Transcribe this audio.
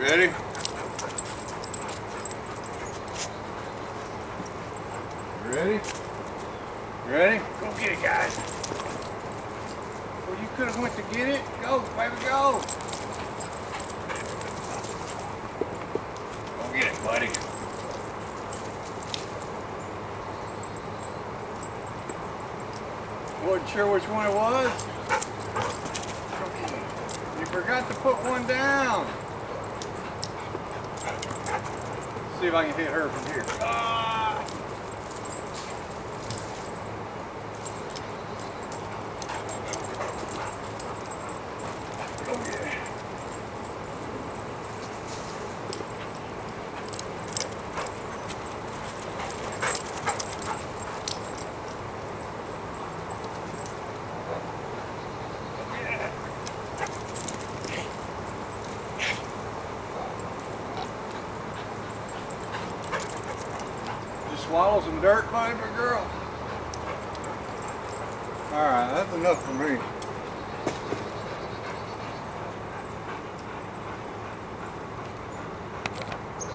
Ready? Ready? Ready? Go get it, guys. Well, you could have went to get it. Go, baby, go. Go get it, buddy. Wasn't sure which one it was. You forgot to put one down. See if I can hit her from here. Ah! Go get it. Swallow some dirt, baby girl. Alright, that's enough for me.